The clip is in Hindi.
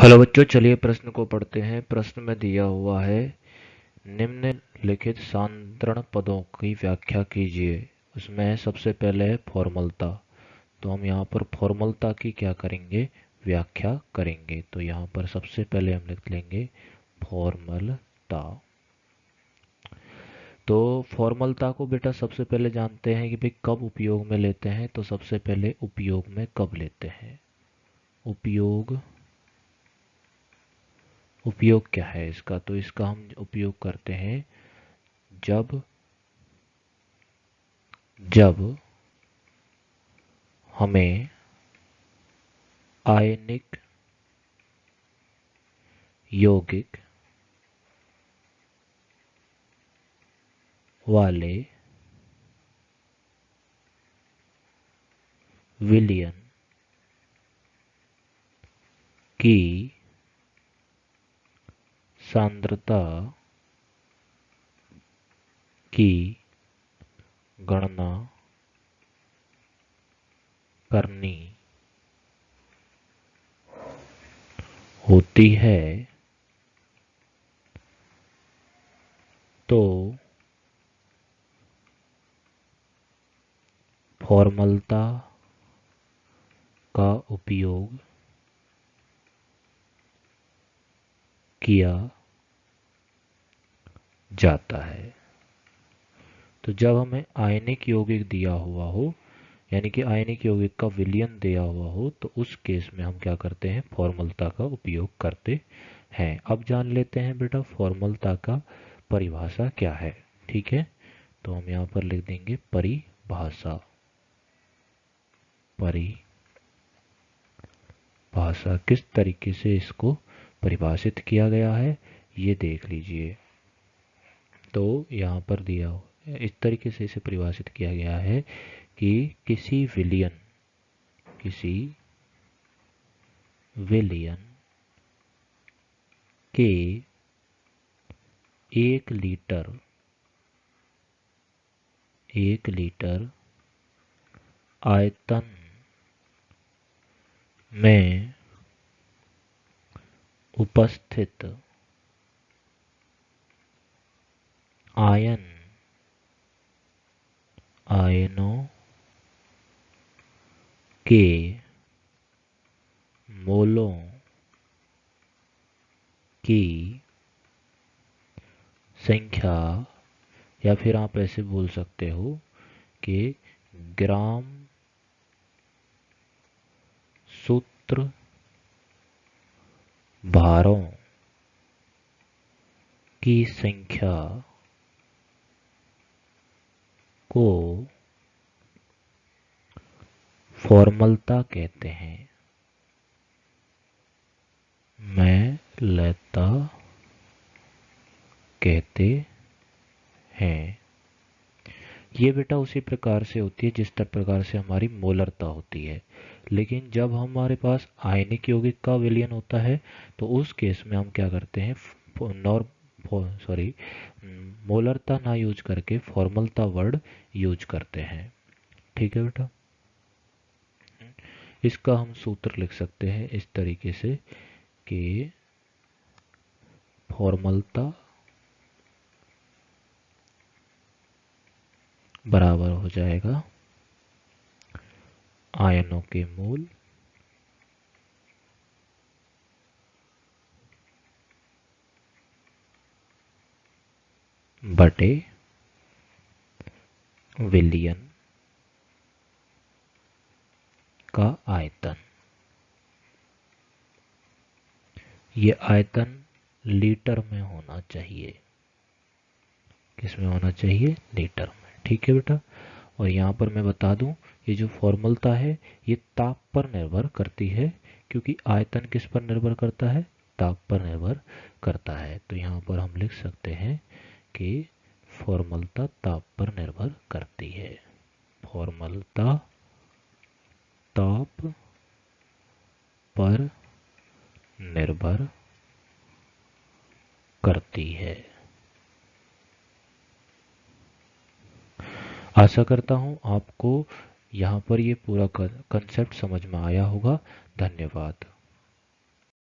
हेलो बच्चों, चलिए प्रश्न को पढ़ते हैं। प्रश्न में दिया हुआ है, निम्नलिखित सांद्रण पदों की व्याख्या कीजिए। उसमें सबसे पहले है फॉर्मलता। तो हम यहाँ पर फॉर्मलता की क्या करेंगे, व्याख्या करेंगे। तो यहाँ पर सबसे पहले हम लिख लेंगे फॉर्मलता। तो फॉर्मलता को बेटा सबसे पहले जानते हैं कि भाई कब उपयोग में लेते हैं। तो सबसे पहले उपयोग में कब लेते हैं, उपयोग क्या है इसका। तो इसका हम उपयोग करते हैं जब जब हमें आयनिक यौगिक वाले विलयन की सांद्रता की गणना करनी होती है, तो फॉर्मलता का उपयोग किया जाता है। तो जब हमें आयनिक यौगिक दिया हुआ हो, यानी कि आयनिक यौगिक का विलयन दिया हुआ हो, तो उस केस में हम क्या करते हैं, फॉर्मलता का उपयोग करते हैं। अब जान लेते हैं बेटा फॉर्मलता का परिभाषा क्या है। ठीक है, तो हम यहाँ पर लिख देंगे परिभाषा। परिभाषा किस तरीके से इसको परिभाषित किया गया है ये देख लीजिए। तो यहाँ पर दिया हो इस तरीके से इसे परिभाषित किया गया है कि किसी विलयन के 1 लीटर आयतन में उपस्थित आयनों के मोलों की संख्या, या फिर आप ऐसे बोल सकते हो कि ग्राम सूत्र भारों की संख्या को फॉर्मलता कहते हैं। मैं लेता कहते हैं। ये बेटा उसी प्रकार से होती है जिस प्रकार से हमारी मोलरता होती है। लेकिन जब हमारे पास आयनिक यौगिक का विलयन होता है, तो उस केस में हम क्या करते हैं, मोलरता ना यूज करके फॉर्मलता वर्ड यूज करते हैं। ठीक है बेटा, इसका हम सूत्र लिख सकते हैं इस तरीके से कि फॉर्मलता बराबर हो जाएगा आयनों के मोल बटे विलयन का आयतन। ये आयतन लीटर में होना चाहिए। किस में होना चाहिए, लीटर में। ठीक है बेटा, और यहाँ पर मैं बता दूं, ये जो फॉर्मलता है ये ताप पर निर्भर करती है, क्योंकि आयतन किस पर निर्भर करता है, ताप पर निर्भर करता है। तो यहाँ पर हम लिख सकते हैं कि फॉर्मलता ताप पर निर्भर करती है। फॉर्मलता ताप पर निर्भर करती है। आशा करता हूँ आपको यहाँ पर ये पूरा कंसेप्ट समझ में आया होगा। धन्यवाद।